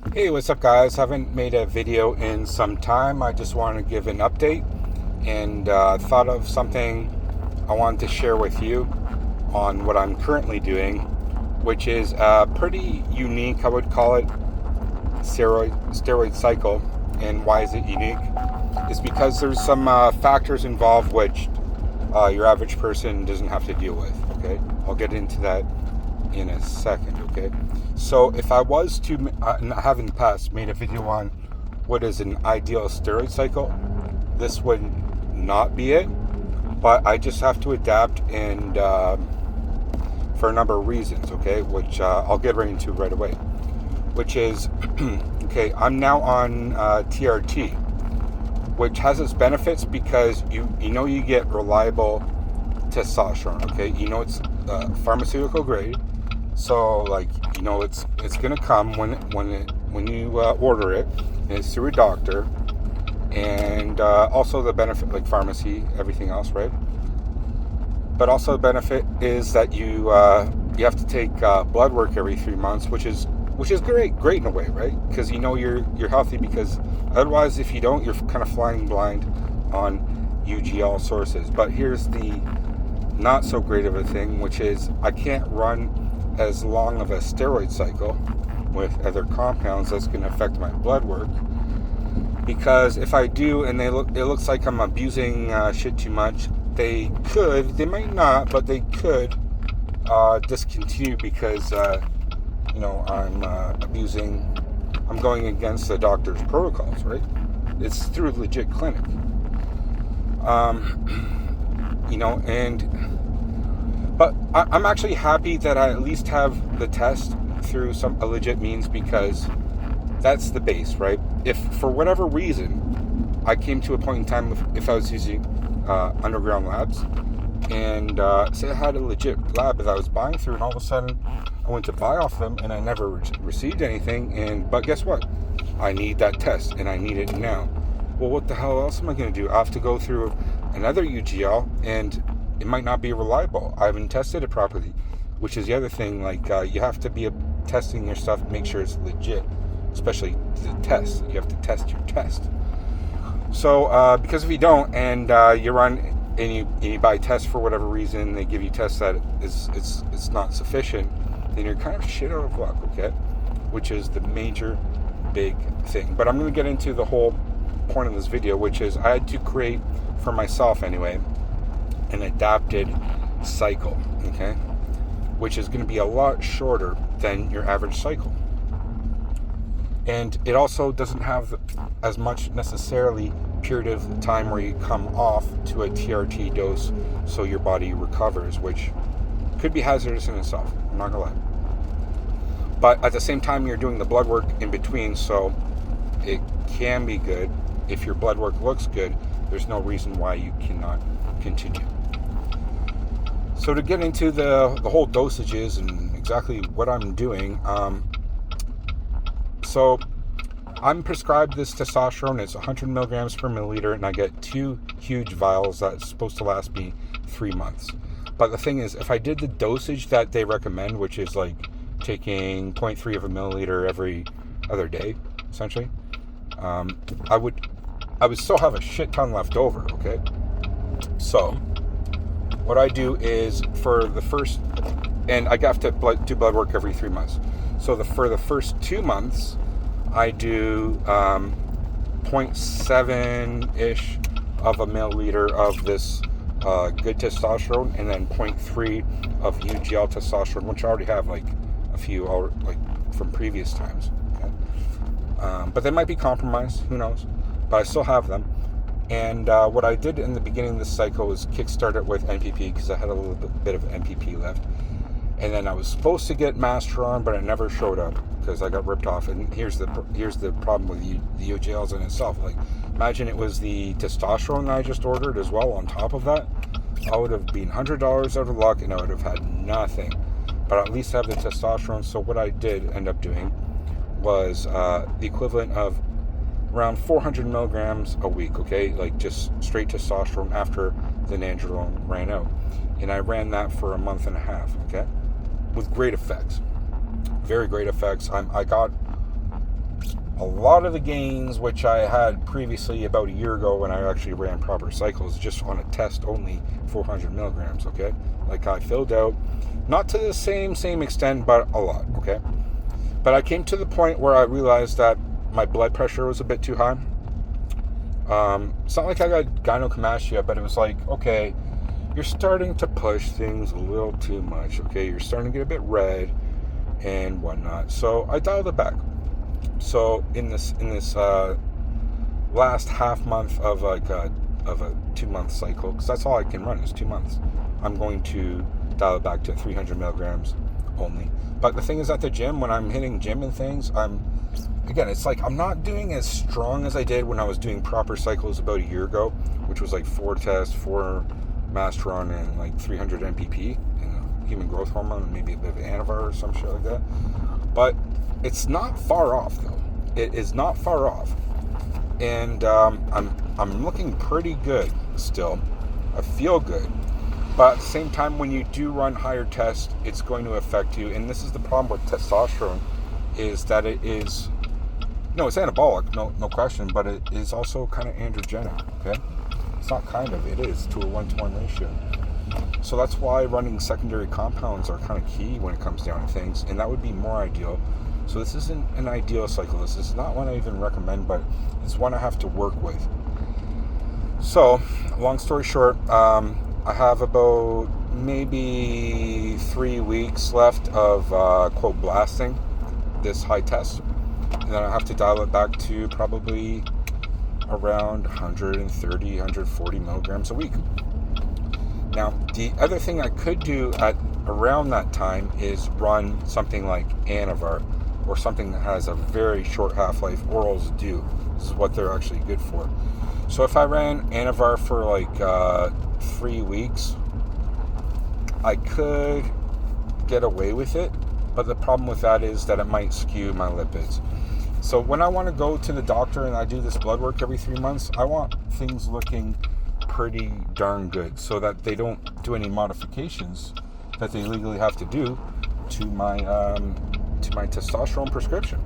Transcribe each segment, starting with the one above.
Hey, what's up, guys? Haven't made a video in some time. I just want to give an update and thought of something I wanted to share with you on what I'm currently doing, which is pretty unique, I would call it, steroid cycle. And why is it unique? Is because there's some factors involved which your average person doesn't have to deal with. Okay, I'll get into that in a second. Okay, so if I was to, I have in the past made a video on what is an ideal steroid cycle, this would not be it. But I just have to adapt, and for a number of reasons. Okay, which I'll get right into right away. Which is okay. I'm now on TRT, which has its benefits because you get reliable testosterone. Okay, it's pharmaceutical grade, so like it's gonna come when you order it, and it's through a doctor, and also the benefit, like pharmacy, everything else, right? But also the benefit is that you have to take blood work every 3 months, which is great in a way, right? Because you're healthy. Because otherwise, if you don't, you're kind of flying blind on UGL sources. But here's the not so great of a thing, which is I can't run as long of a steroid cycle with other compounds. That's going to affect my blood work, because if I do, and it looks like I'm abusing shit too much, they might not, but they could discontinue because I'm going against the doctor's protocols, right? It's through a legit clinic. But I'm actually happy that I at least have the test through a legit means, because that's the base, right? If for whatever reason I came to a point in time, if I was using underground labs, and say I had a legit lab that I was buying through, and all of a sudden I went to buy off them and I never received anything, but guess what? I need that test, and I need it now. Well, what the hell else am I going to do? I have to go through another UGL, and it might not be reliable. I haven't tested it properly, which is the other thing. Like, you have to be testing your stuff, make sure it's legit, especially the test. You have to test your test. So, because if you don't, and you run and you buy tests for whatever reason, they give you tests that it's not sufficient, then you're kind of shit out of luck, okay? Which is the major big thing. But I'm going to get into the whole point of this video, which is I had to create, for myself anyway, an adapted cycle, okay? Which is going to be a lot shorter than your average cycle. And it also doesn't have as much necessarily period of time where you come off to a TRT dose so your body recovers, which could be hazardous in itself, I'm not gonna lie. But at the same time, you're doing the blood work in between, so it can be good. If your blood work looks good, there's no reason why you cannot continue. So to get into the whole dosages and exactly what I'm doing, so I'm prescribed this testosterone. It's 100 milligrams per milliliter, and I get 2 huge vials that's supposed to last me 3 months. But the thing is, if I did the dosage that they recommend, which is like taking 0.3 of a milliliter every other day, essentially, I would still have a shit ton left over, okay? So what I do is, for the first, and I have to do blood work every 3 months. So for the first 2 months, I do 0.7-ish of a milliliter of this good testosterone, and then 0.3 of UGL testosterone, which I already have like a few like from previous times. Okay? But they might be compromised, who knows? But I still have them. And what I did in the beginning of this cycle was kickstart it with NPP, because I had a little bit of NPP left. And then I was supposed to get Masteron, but it never showed up because I got ripped off. And here's the problem with the UGLs in itself. Like, imagine it was the testosterone that I just ordered as well on top of that. I would have been $100 out of luck, and I would have had nothing. But at least I have the testosterone. So what I did end up doing was the equivalent of around 400 milligrams a week, okay? Like, just straight testosterone after the Nandrolone ran out. And I ran that for a month and a half, okay? With great effects. Very great effects. I got a lot of the gains which I had previously about a year ago when I actually ran proper cycles, just on a test only 400 milligrams, okay? Like I filled out, not to the same extent, but a lot, okay? But I came to the point where I realized that my blood pressure was a bit too high. It's not like I got gynecomastia, but it was like, okay, you're starting to push things a little too much, okay? You're starting to get a bit red and whatnot. So I dialed it back. So in this last half month of a 2-month cycle, because that's all I can run is 2 months, I'm going to dial it back to 300 milligrams only. But the thing is, at the gym, when I'm hitting gym and things, it's like I'm not doing as strong as I did when I was doing proper cycles about a year ago, which was like 4 tests, 4 Masteron, and like 300 MPP, and human growth hormone, and maybe a bit of Anavar or some shit like that. But it's not far off, though. It is not far off, and I'm looking pretty good still. I feel good, but at the same time, when you do run higher tests, it's going to affect you. And this is the problem with testosterone, is that it is, it's anabolic, no question, but it is also kind of androgenic. Okay, it's not kind of, it is to a 1-to-1 ratio. So that's why running secondary compounds are kind of key when it comes down to things, and that would be more ideal. So this isn't an ideal cycle. This is not one I even recommend, but it's one I have to work with. So, long story short, I have about maybe 3 weeks left of, quote, blasting this high test. And then I have to dial it back to probably around 130, 140 milligrams a week. Now, the other thing I could do at around that time is run something like Anavar, or something that has a very short half-life. Orals do. This is what they're actually good for. So if I ran Anavar for like 3 weeks, I could get away with it, but the problem with that is that it might skew my lipids. So when I want to go to the doctor and I do this blood work every 3 months, I want things looking pretty darn good, so that they don't do any modifications that they legally have to do to my testosterone prescription,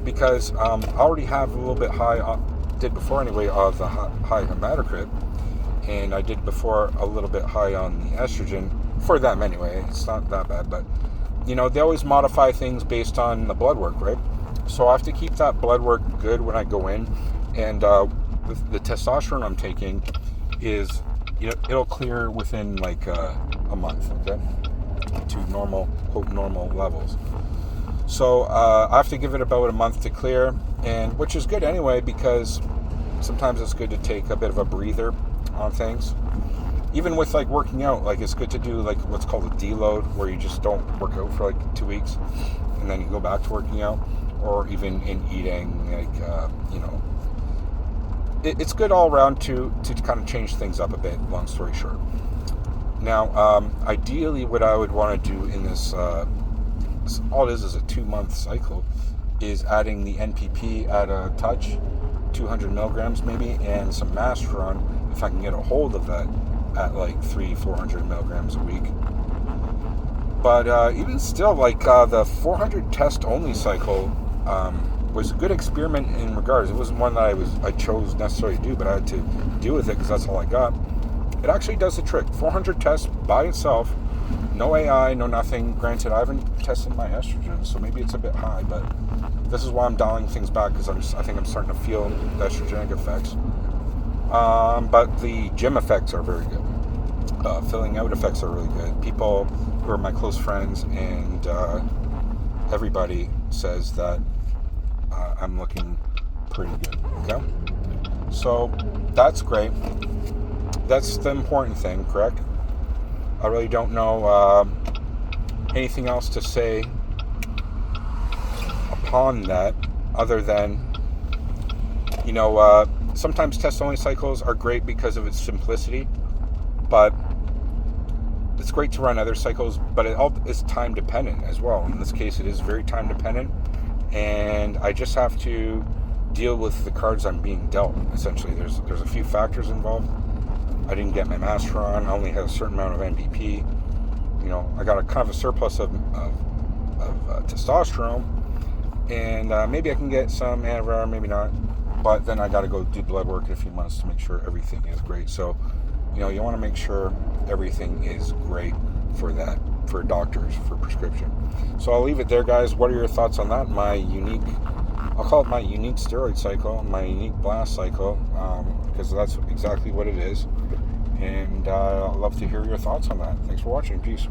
because I already have a little bit high, did before anyway, of the high hematocrit, and I did before a little bit high on the estrogen for them anyway. It's not that bad, but they always modify things based on the blood work, right? So I have to keep that blood work good when I go in, and with the testosterone I'm taking is, it'll clear within like a month, okay, to normal, quote, normal levels. So I have to give it about a month to clear, and which is good anyway, because sometimes it's good to take a bit of a breather on things. Even with like working out, like it's good to do like what's called a deload, where you just don't work out for like 2 weeks, and then you go back to working out, or even in eating, like it's good all around to kind of change things up a bit. Long story short. Now, ideally, what I would want to do in this. All it is a 2-month cycle, is adding the NPP at a touch, 200 milligrams maybe, and some Masteron, if I can get a hold of that, at like 300-400 milligrams a week. But even still, like the 400 test only cycle was a good experiment in regards. It wasn't one that I chose necessarily to do, but I had to deal with it because that's all I got. It actually does the trick. 400 tests by itself. No AI, no nothing. Granted, I haven't tested my estrogen, so maybe it's a bit high, but this is why I'm dialing things back, because I think I'm starting to feel the estrogenic effects. But the gym effects are very good. Filling out effects are really good. People who are my close friends and everybody says that I'm looking pretty good, okay? So that's great. That's the important thing, correct? I really don't know anything else to say upon that, other than, sometimes test-only cycles are great because of its simplicity, but it's great to run other cycles, but it all is time-dependent as well. In this case, it is very time-dependent, and I just have to deal with the cards I'm being dealt, essentially. There's a few factors involved. I didn't get my Masteron. I only had a certain amount of NPP. I got a kind of a surplus of testosterone, and And maybe I can get some antiviral, maybe not. But then I got to go do blood work in a few months to make sure everything is great. So, you want to make sure everything is great for that, for doctors, for prescription. So I'll leave it there, guys. What are your thoughts on that? I'll call it my unique steroid cycle, my unique blast cycle, because that's exactly what it is. And I'd love to hear your thoughts on that. Thanks for watching. Peace.